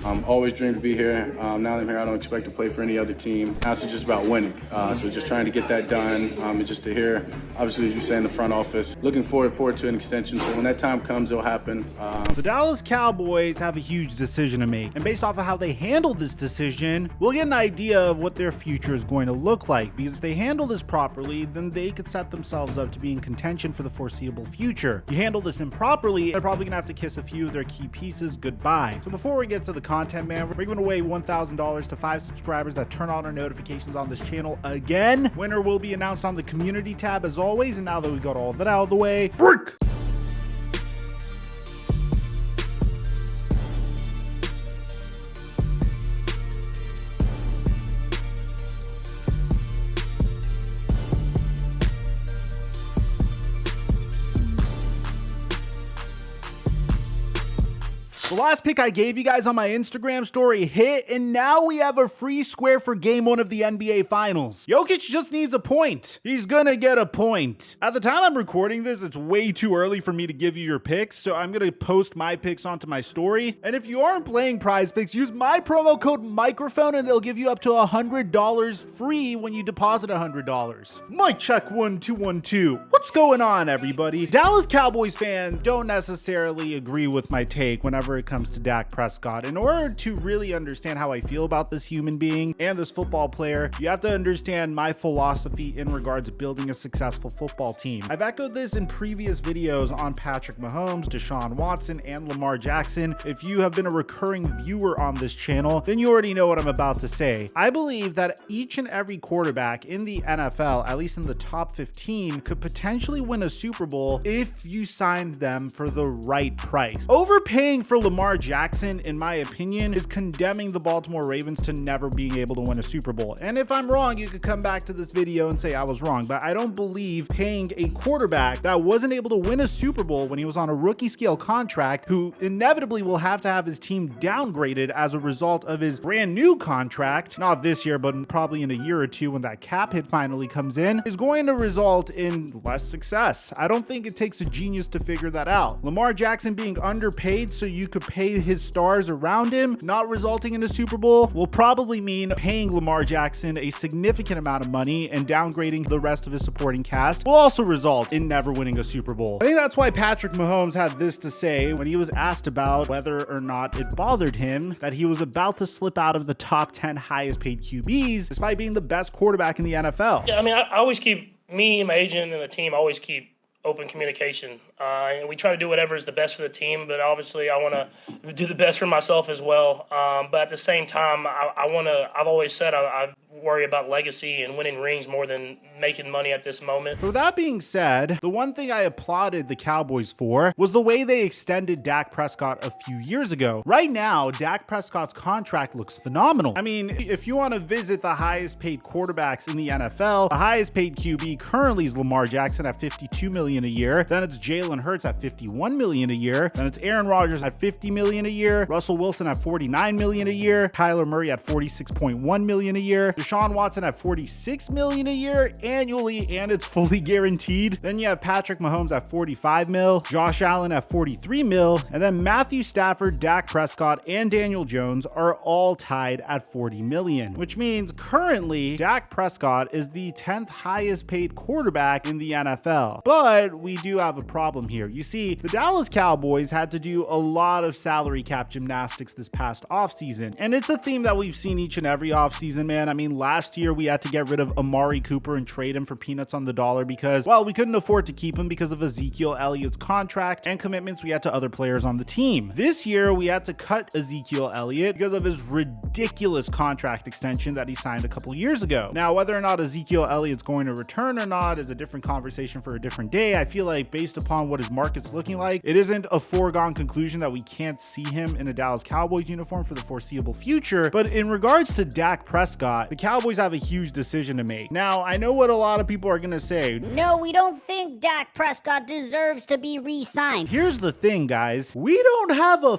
Always dreamed to be here. Now that I'm here, I don't expect to play for any other team. Now it's just about winning. So just trying to get that done, and just to hear, obviously, as you say, in the front office, looking forward to an extension. So when that time comes, it'll happen. The Dallas Cowboys have a huge decision to make, and based off of how they handled this decision, we'll get an idea of what their future is going to look like. Because if they handle this properly, then they could set themselves up to be in contention for the foreseeable future. You handle this improperly, they're probably gonna have to kiss a few of their key pieces goodbye. So before we get to the content, man, we're giving away $1,000 to 5 subscribers that turn on our notifications on this channel again. Winner will be announced on the community tab as always. And now that we got all that out of the way, break! The last pick I gave you guys on my Instagram story hit, and now we have a free square for game 1 of the NBA Finals. Jokic just needs a point. He's gonna get a point. At the time I'm recording this, it's way too early for me to give you your picks, so I'm gonna post my picks onto my story. And if you aren't playing Prize Picks, use my promo code Mikerophone and they'll give you up to $100 free when you deposit $100. Mic check 1 2 1 2. What's going on, everybody? Dallas Cowboys fans don't necessarily agree with my take whenever it comes to Dak Prescott. In order to really understand how I feel about this human being and this football player, you have to understand my philosophy in regards to building a successful football team. I've echoed this in previous videos on Patrick Mahomes, Deshaun Watson, and Lamar Jackson. If you have been a recurring viewer on this channel, then you already know what I'm about to say. I believe that each and every quarterback in the NFL, at least in the top 15, could potentially win a Super Bowl if you signed them for the right price. Overpaying for Lamar Jackson, in my opinion, is condemning the Baltimore Ravens to never being able to win a Super Bowl. And if I'm wrong, you could come back to this video and say I was wrong, but I don't believe paying a quarterback that wasn't able to win a Super Bowl when he was on a rookie scale contract, who inevitably will have to have his team downgraded as a result of his brand new contract, not this year, but probably in a year or two when that cap hit finally comes in, is going to result in less success. I don't think it takes a genius to figure that out. Lamar Jackson being underpaid so you could pay his stars around him, not resulting in a Super Bowl, will probably mean paying Lamar Jackson a significant amount of money and downgrading the rest of his supporting cast will also result in never winning a Super Bowl. I think that's why Patrick Mahomes had this to say when he was asked about whether or not it bothered him that he was about to slip out of the top 10 highest paid QBs despite being the best quarterback in the NFL. Yeah, I mean, I always keep, me, my agent, and the team always keep open communication. And we try to do whatever is the best for the team, but obviously I want to do the best for myself as well. But at the same time, I've always said I worry about legacy and winning rings more than making money at this moment. With that being said, the one thing I applauded the Cowboys for was the way they extended Dak Prescott a few years ago. Right now, Dak Prescott's contract looks phenomenal. I mean, if you want to visit the highest paid quarterbacks in the NFL, the highest paid QB currently is Lamar Jackson at $52 million a year. Then it's Jalen Hurts at $51 million a year. Then it's Aaron Rodgers at $50 million a year. Russell Wilson at $49 million a year. Kyler Murray at $46.1 million a year. Deshaun Watson at $46 million a year annually, and it's fully guaranteed. Then you have Patrick Mahomes at $45 mil, Josh Allen at $43 mil, and then Matthew Stafford, Dak Prescott, and Daniel Jones are all tied at $40 million, which means currently Dak Prescott is the 10th highest paid quarterback in the NFL. But we do have a problem here. You see, the Dallas Cowboys had to do a lot of salary cap gymnastics this past offseason, and it's a theme that we've seen each and every offseason, man. I mean, last year we had to get rid of Amari Cooper and trade him for peanuts on the dollar because, well, we couldn't afford to keep him because of Ezekiel Elliott's contract and commitments we had to other players on the team. This year we had to cut Ezekiel Elliott because of his ridiculous contract extension that he signed a couple years ago. Now, whether or not Ezekiel Elliott's going to return or not is a different conversation for a different day. I feel like based upon what his market's looking like, it isn't a foregone conclusion that we can't see him in a Dallas Cowboys uniform for the foreseeable future. But in regards to Dak Prescott, the Cowboys have a huge decision to make. Now, I know what a lot of people are going to say. No, we don't think Dak Prescott deserves to be re-signed. Here's the thing, guys. We don't have a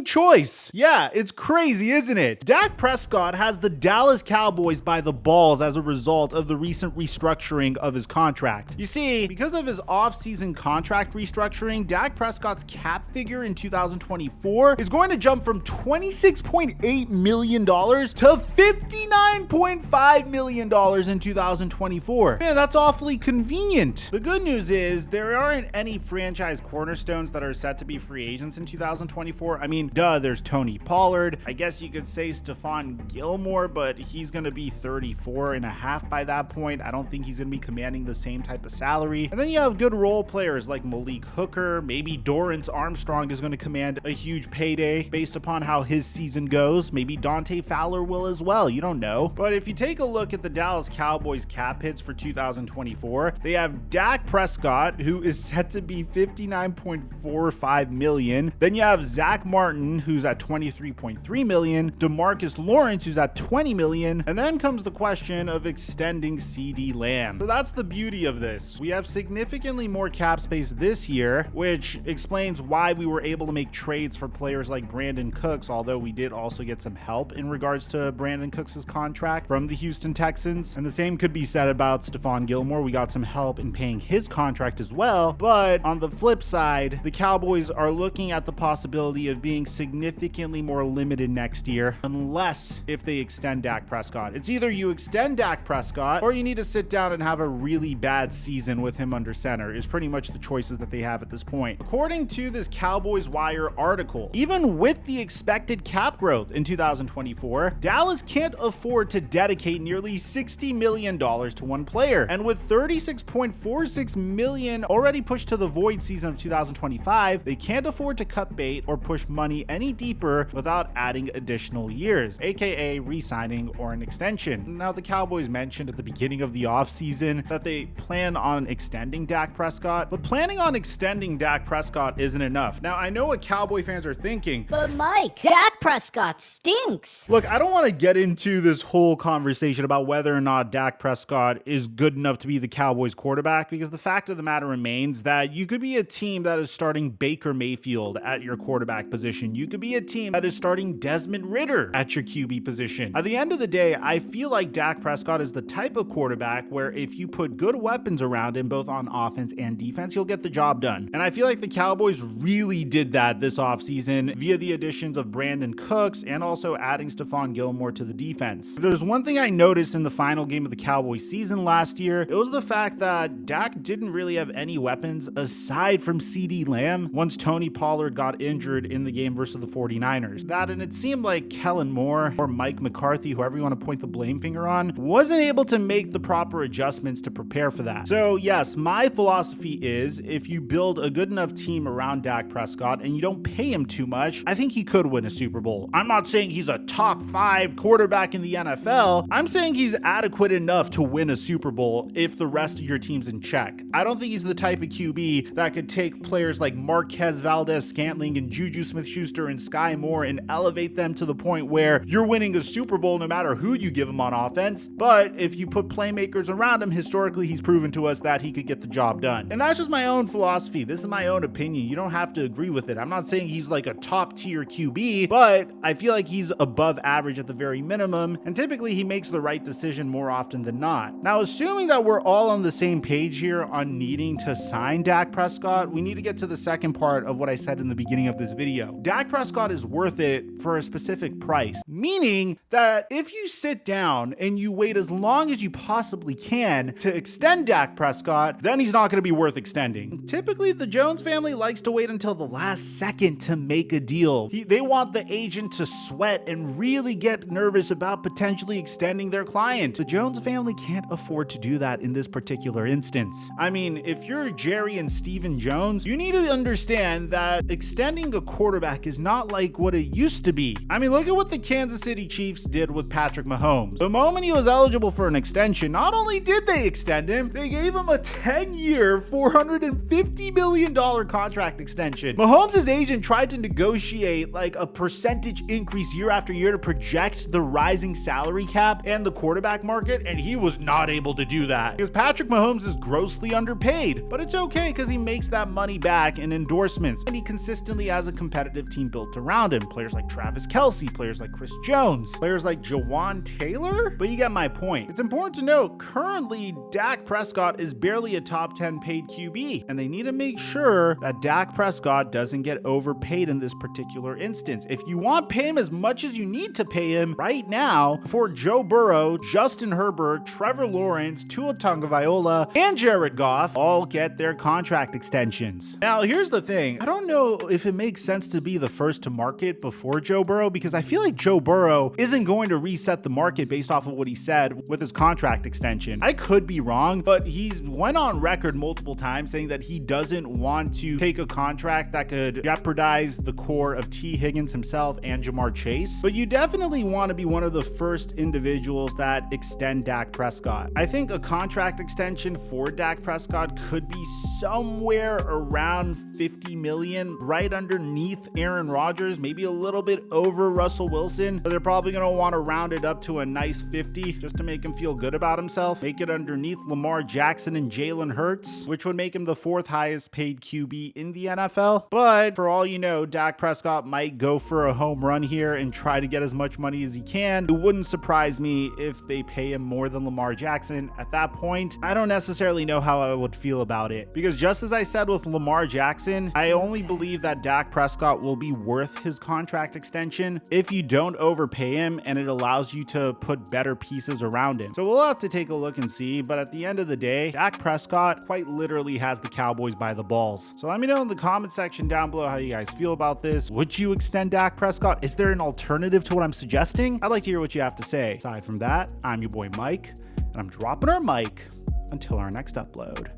choice. Yeah, it's crazy, isn't it? Dak Prescott has the Dallas Cowboys by the balls as a result of the recent restructuring of his contract. You see, because of his off-season contract restructuring, Dak Prescott's cap figure in 2024 is going to jump from $26.8 million to $59.5 million in 2024. Man, that's awfully convenient. The good news is there aren't any franchise cornerstones that are set to be free agents in 2024. I mean, there's Tony Pollard. I guess you could say Stephon Gilmore, but he's going to be 34 and a half by that point. I don't think he's going to be commanding the same type of salary. And then you have good role players like Malik Hooker. Maybe Dorrance Armstrong is going to command a huge payday based upon how his season goes. Maybe Dante Fowler will as well. You don't know. But if you take a look at the Dallas Cowboys cap hits for 2024, they have Dak Prescott, who is set to be $59.45 million. Then you have Zach Martin, who's at $23.3 million. DeMarcus Lawrence, who's at $20 million. And then comes the question of extending CeeDee Lamb. So that's the beauty of this. We have significantly more cap space this year, which explains why we were able to make trades for players like Brandon Cooks, although we did also get some help in regards to Brandon Cooks' contract from the Houston Texans. And the same could be said about Stephon Gilmore. We got some help in paying his contract as well. But on the flip side, the Cowboys are looking at the possibility of being significantly more limited next year, unless if they extend Dak Prescott. It's either you extend Dak Prescott or you need to sit down and have a really bad season with him under center is pretty much the choices that they have at this point. According to this Cowboys Wire article, even with the expected cap growth in 2024, Dallas can't afford to dedicate nearly $60 million to one player. And with $36.46 million already pushed to the void season of 2025, they can't afford to cut bait or push money any deeper without adding additional years, aka re-signing or an extension. Now, the Cowboys mentioned at the beginning of the offseason that they plan on extending Dak Prescott, but planning on extending Dak Prescott isn't enough. Now, I know what Cowboy fans are thinking, but Mike, Dak Prescott stinks. Look, I don't want to get into this whole conversation about whether or not Dak Prescott is good enough to be the Cowboys quarterback, because the fact of the matter remains that you could be a team that is starting Baker Mayfield at your quarterback position. You could be a team that is starting Desmond Ridder at your QB position. At the end of the day, I feel like Dak Prescott is the type of quarterback where if you put good weapons around him, both on offense and defense, he'll get the job done. And I feel like the Cowboys really did that this offseason via the additions of Brandon Cooks and also adding Stephon Gilmore to the defense. If there's one thing I noticed in the final game of the Cowboys season last year, it was the fact that Dak didn't really have any weapons aside from CeeDee Lamb once Tony Pollard got injured in the game versus the 49ers. And it seemed like Kellen Moore or Mike McCarthy, whoever you want to point the blame finger on, wasn't able to make the proper adjustments to prepare for that. So yes, my philosophy is if you build a good enough team around Dak Prescott and you don't pay him too much, I think he could win a Super Bowl. I'm not saying he's a top 5 quarterback in the NFL. I'm saying he's adequate enough to win a Super Bowl if the rest of your team's in check. I don't think he's the type of QB that could take players like Marquez Valdez-Scantling and Juju Smith-Schuster and Sky Moore and elevate them to the point where you're winning a Super Bowl no matter who you give him on offense. But if you put playmakers around him, historically he's proven to us that he could get the job done. And that's just my own philosophy. This is my own opinion. You don't have to agree with it. I'm not saying he's like a top tier QB, but I feel like he's above average at the very minimum, and typically he makes the right decision more often than not. Now, assuming that we're all on the same page here on needing to sign Dak Prescott, we need to get to the second part of what I said in the beginning of this video. Dak Prescott is worth it for a specific price, meaning that if you sit down and you wait as long as you possibly can to extend Dak Prescott, then he's not going to be worth extending. Typically, the Jones family likes to wait until the last second to make a deal. They want the agent to sweat and really get nervous about potentially extending their client. The Jones family can't afford to do that in this particular instance. I mean, if you're Jerry and Stephen Jones, you need to understand that extending a quarterback is not like what it used to be. I mean, look at what the Kansas City Chiefs did with Patrick Mahomes. The moment he was eligible for an extension, not only did they extend him, they gave him a 10-year, $450 million contract extension. Mahomes' agent tried to negotiate like a percentage percentage increase year after year to project the rising salary cap and the quarterback market, and he was not able to do that because Patrick Mahomes is grossly underpaid. But it's okay because he makes that money back in endorsements, and he consistently has a competitive team built around him. Players like Travis Kelce, players like Chris Jones, players like Jawan Taylor. But you get my point. It's important to note, currently Dak Prescott is barely a top 10 paid QB, and they need to make sure that Dak Prescott doesn't get overpaid in this particular instance. If you want, pay him as much as you need to pay him right now before Joe Burrow, Justin Herbert, Trevor Lawrence, Tua Tagovailoa, and Jared Goff all get their contract extensions. Now, here's the thing. I don't know if it makes sense to be the first to market before Joe Burrow, because I feel like Joe Burrow isn't going to reset the market based off of what he said with his contract extension. I could be wrong, but he's went on record multiple times saying that he doesn't want to take a contract that could jeopardize the core of T. Higgins himself and Jamar Chase. But you definitely want to be one of the first individuals that extend Dak Prescott. I think a contract extension for Dak Prescott could be somewhere around $50 million, right underneath Aaron Rodgers, maybe a little bit over Russell Wilson, but they're probably going to want to round it up to a nice 50 just to make him feel good about himself. Make it underneath Lamar Jackson and Jalen Hurts, which would make him the fourth highest paid QB in the NFL. But for all you know, Dak Prescott might go for a home run here and try to get as much money as he can. It wouldn't surprise me if they pay him more than Lamar Jackson. At that point, I don't necessarily know how I would feel about it, because just as I said with Lamar Jackson, I only believe that Dak Prescott will be worth his contract extension if you don't overpay him and it allows you to put better pieces around him. So we'll have to take a look and see, but at the end of the day, Dak Prescott quite literally has the Cowboys by the balls. So let me know in the comment section down below how you guys feel about this. Would you extend Dak Prescott? Is there an alternative to what I'm suggesting? I'd like to hear what you have to say. Aside from that, I'm your boy Mike, and I'm dropping our mic until our next upload.